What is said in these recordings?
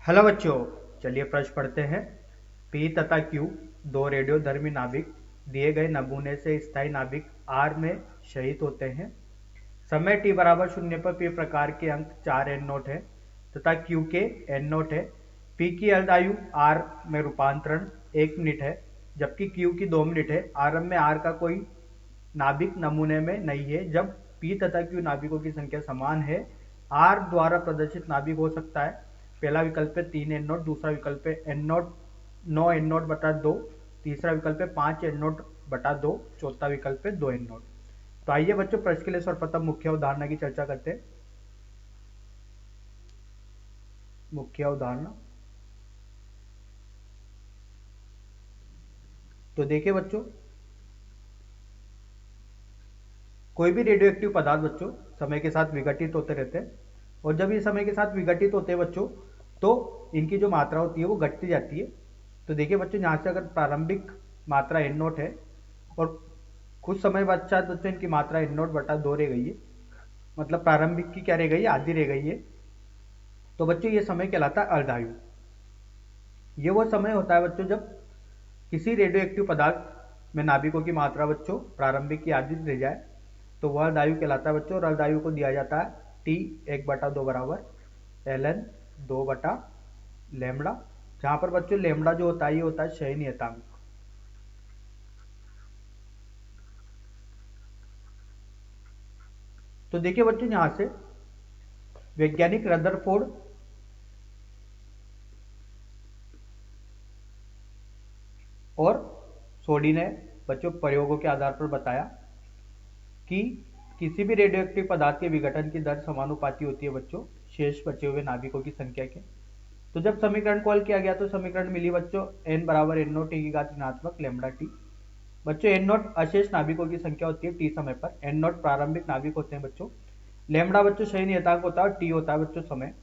Hello बच्चों, चलिए प्रश्न पढ़ते हैं। पी तथा क्यू दो रेडियोधर्मी नाभिक दिए गए नमूने से स्थायी नाभिक आर में शहित होते हैं। समय टी बराबर शून्य पर पी प्रकार के अंक 4 एन नोट है तथा क्यू के एन नोट है। पी की अर्धायु आर में रूपांतरण 1 मिनट है जबकि क्यू की 2 मिनट है। आरंभ में आर का कोई नाभिक नमूने में नहीं है। जब पी तथा क्यू नाभिकों की संख्या समान है, आर द्वारा प्रदर्शित नाभिक हो सकता है। पहला विकल्प है 3 एन नोट, दूसरा विकल्प है एन नोट 9 एन नोट/2, तीसरा विकल्प है 5 एन नोट/2, चौथा विकल्प है 2 एन नोट। तो आइए बच्चों प्रश्न के लिए सर्वप्रथम मुख्य उदाहरण की चर्चा करते हैं। मुख्य उदाहरण तो देखिए बच्चों, कोई भी रेडियो एक्टिव पदार्थ बच्चों समय के साथ विघटित होते रहते हैं, और जब ये समय के साथ विघटित होते हैं बच्चों, तो इनकी जो मात्रा होती है वो घटती जाती है। तो देखिए बच्चों, यहाँ से अगर प्रारंभिक मात्रा एन नोट है और कुछ समय पश्चात बच्चों इनकी मात्रा एन नोट बटा 2 रह गई है, मतलब प्रारंभिक की क्या रह गई है, आधी रह गई है। तो बच्चों ये समय कहलाता है अर्धायु। ये वो समय होता है बच्चों जब किसी रेडियो एक्टिव पदार्थ में नाभिकों की मात्रा बच्चों प्रारंभिक की आधी रह जाए, तो वह अर्धायु कहलाता है बच्चों। और अर्धायु को दिया जाता है टी 1/2 बराबर एल एन 2 बटा लेमड़ा, जहां पर बच्चों लेमड़ा जो होता है ये होता है क्षय नियतांक। तो देखिए बच्चों, यहां से वैज्ञानिक रदरफोर्ड और सोडी ने बच्चों प्रयोगों के आधार पर बताया कि किसी भी रेडियोएक्टिव पदार्थ के विघटन की दर समानुपाती होती है बच्चों शेष बचे हुए नाभिकों की संख्या के। तो जब समीकरण कॉल किया गया तो समीकरण मिली बच्चों n बराबर एन नोट टी की घात ऋणात्मक लेमड़ा टी। बच्चों एन नोट अशेष नाभिकों की संख्या होती है टी समय पर, एन नोट प्रारंभिक नाभिक होते हैं बच्चों, लेमड़ा बच्चों क्षय नियतांक होता है और टी होता है बच्चों समय।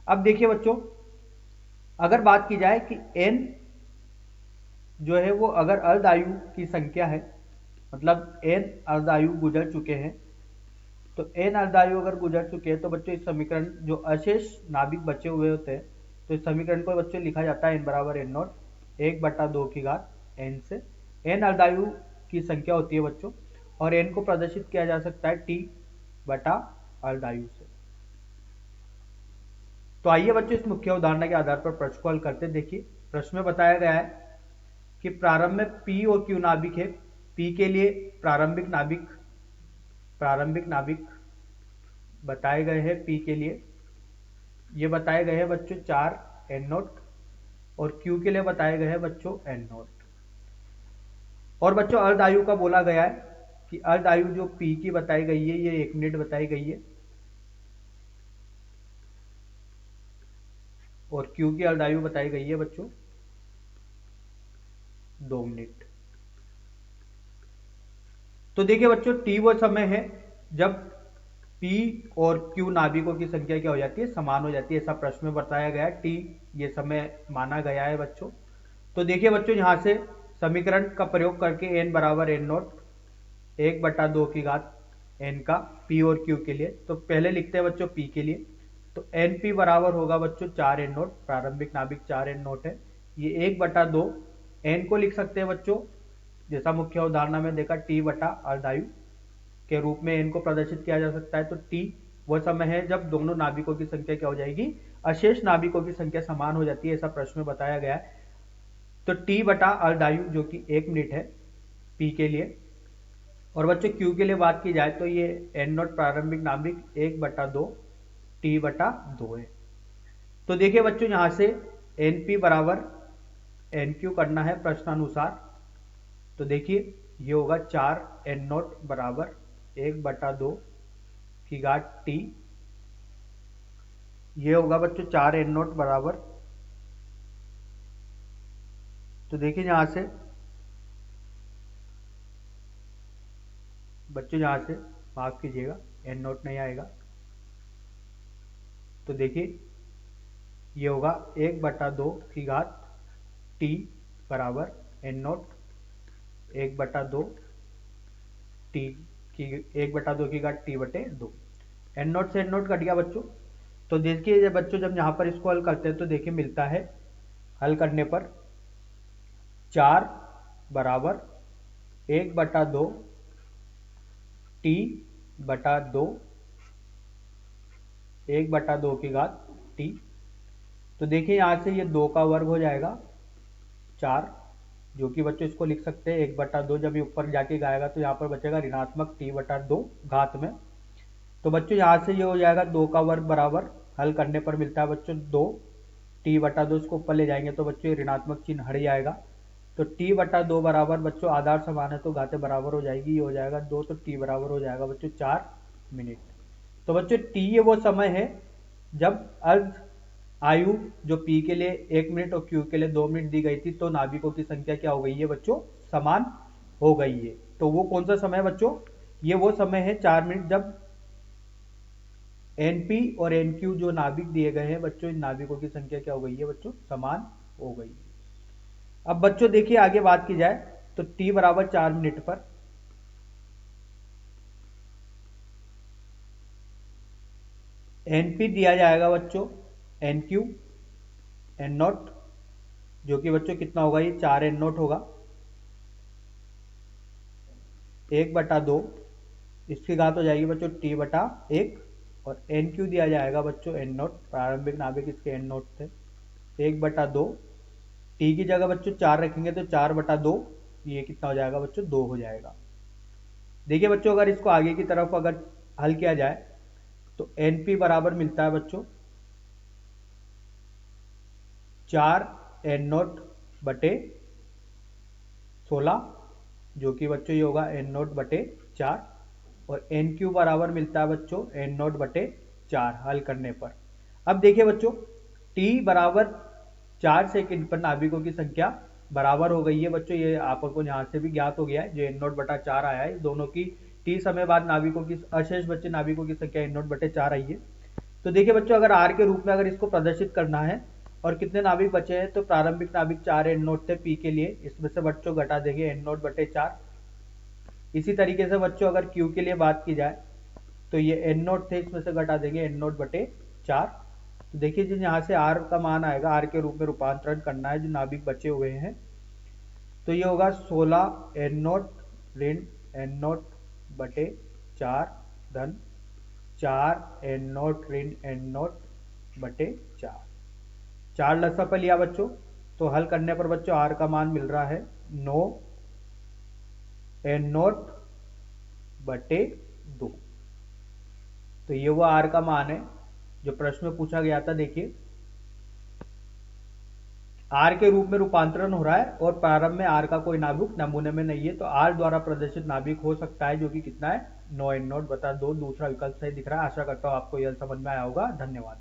अब देखिए बच्चों, अगर बात की जाए कि एन जो है वो अगर अर्धायु की संख्या है, मतलब एन अर्धायु गुजर चुके हैं, तो एन अर्धायु अगर गुजर चुके हैं तो बच्चों इस समीकरण जो अशेष नाभिक बचे हुए होते हैं, तो इस समीकरण को बच्चों लिखा जाता है एन बराबर एन नोट 1/2 की घात एन से। एन अर्धायु की संख्या होती है बच्चों, और एन को प्रदर्शित किया जा सकता है टी बटा अर्धायु से। तो आइए बच्चों इस मुख्य उदाहरण के आधार पर प्रश्न को हल करते। देखिए प्रश्न में बताया गया है कि प्रारंभ में पी और क्यू नाभिक है। पी के लिए प्रारंभिक नाभिक बताए गए हैं। पी के लिए ये बताए गए हैं बच्चों 4 एन नोट, और क्यू के लिए बताए गए हैं बच्चों एन नोट। और बच्चों अर्धायु का बोला गया है कि अर्धायु जो पी की बताई गई है ये 1 मिनट बताई गई है, और क्यू की अर्धायु बताई गई है बच्चों 2 मिनट। तो देखिए बच्चों, टी वो समय है जब पी और क्यू नाभिकों की संख्या क्या हो जाती है, समान हो जाती है, ऐसा प्रश्न में बताया गया है। टी ये समय माना गया है बच्चों। तो देखिए बच्चों, यहां से समीकरण का प्रयोग करके एन बराबर एन नोट 1/2 की घात एन का पी और क्यू के लिए, तो पहले लिखते हैं बच्चों पी के लिए। तो एन पी बराबर होगा बच्चों 4 एन नोट, प्रारंभिक नाभिक 4 एन नोट है, ये 1/2 एन को लिख सकते हैं बच्चों जैसा मुख्य उदाहरण में देखा टी बटा अर्धायु के रूप में एन को प्रदर्शित किया जा सकता है। तो टी वह समय है जब दोनों नाभिकों की संख्या क्या हो जाएगी, अशेष नाभिकों की संख्या समान हो जाती है, ऐसा प्रश्न में बताया गया है। तो टी बटा अर्धायु जो कि 1 मिनट है पी के लिए। और बच्चों क्यू के लिए बात की जाए तो ये एन नोट प्रारंभिक नाभिक 1/2 टी बटा 2 है। तो देखिए बच्चों, यहां से एन पी बराबर एन क्यू करना है प्रश्नानुसार। तो देखिए ये होगा 4 एन नोट बराबर 1/2 की घात टी, ये होगा बच्चों 4 एन नोट बराबर, तो देखिए यहां से बच्चों यहां से माफ कीजिएगा एन नोट नहीं आएगा। तो देखिए ये होगा 1/2 की घात टी बराबर एन नोट 1/2 टी की 1/2 की घात टी बटे 2। एन नोट से एन नोट कट गया बच्चों, तो देखिए जब बच्चों जब यहाँ पर इसको हल करते हैं तो देखिए मिलता है हल करने पर 4 बराबर 1/2 टी बटा 2 1/2 की घात टी। तो देखिए यहाँ से ये 2 का वर्ग हो जाएगा 4, जो कि बच्चों इसको लिख सकते हैं 1/2। जब ये ऊपर जाके आएगा तो यहाँ पर बचेगा ऋणात्मक t/2 घात में। तो बच्चों यहाँ से ये हो जाएगा 2 का वर्ग बराबर, हल करने पर मिलता है बच्चों 2 t/2। इसको ऊपर ले जाएंगे तो बच्चों ये ऋणात्मक चिन्ह हट जाएगा। तो t/2 बराबर बच्चों आधार समान है तो घातें बराबर हो जाएगी, ये हो जाएगा 2, तो t बराबर हो जाएगा बच्चों 4 मिनट। तो बच्चों t ये वो समय है जब अर्ध आयु जो p के लिए 1 मिनट और q के लिए 2 मिनट दी गई थी, तो नाभिकों की संख्या क्या हो गई है बच्चों, समान हो गई है। तो वो कौन सा समय है बच्चों, ये वो समय है 4 मिनट जब np और nq जो नाभिक दिए गए हैं बच्चों, इन नाभिकों की संख्या क्या हो गई है बच्चों, समान हो गई है। अब बच्चों देखिए आगे बात की जाए तो t बराबर 4 मिनट पर np दिया जाएगा बच्चों nq n0, जो कि बच्चों कितना होगा, ये 4n0 होगा 1/2, इसकी घात हो जाएगी बच्चों t/1, और nq दिया जाएगा बच्चों n0, प्रारंभिक नाभिक इसके n0 थे 1/2। t की जगह बच्चों 4 रखेंगे तो 4/2, ये कितना हो जाएगा बच्चों, 2 हो जाएगा। देखिए बच्चों अगर इसको आगे की तरफ अगर हल किया जाए तो np बराबर मिलता है बच्चों 4n0/16, जो कि बच्चों ये होगा n0/4, और nq बराबर मिलता है बच्चों n0/4 हल करने पर। अब देखिए बच्चों t बराबर 4 सेकंड पर नाभिकों की संख्या बराबर हो गई है बच्चों, ये आपको यहाँ से भी ज्ञात हो गया है, जो n0/4 आया है, दोनों की t समय बाद नाभिकों की अशेष बचे नाभिकों की संख्या n0/4 आई है। तो देखिए बच्चों अगर r के रूप में अगर इसको प्रदर्शित करना है और कितने नाभिक बचे हैं, तो प्रारंभिक नाभिक 4 n0 थे p के लिए, इसमें से बच्चों घटा देंगे n0/4। इसी तरीके से बच्चों अगर q के लिए बात की जाए तो ये n0 थे, इसमें से घटा देंगे n0/4। तो देखिए जिन यहाँ से r का मान आएगा, r के रूप में रूपांतरण करना है जो नाभिक बचे हुए हैं, तो ये होगा 16 n0 ऋण n0/4 धन 4 n0 ऋण n0/4। 4 लसा पर लिया बच्चों, तो हल करने पर बच्चों r का मान मिल रहा है 9 n0/2। तो ये वो r का मान है जो प्रश्न में पूछा गया था। देखिए r के रूप में रूपांतरण हो रहा है और प्रारंभ में r का कोई नाभिक नमूने में नहीं है, तो r द्वारा प्रदर्शित नाभिक हो सकता है जो कि कितना है 9n0/2। दूसरा विकल्प सही दिख रहा है। आशा करता हूं आपको यह समझ में आया होगा। धन्यवाद।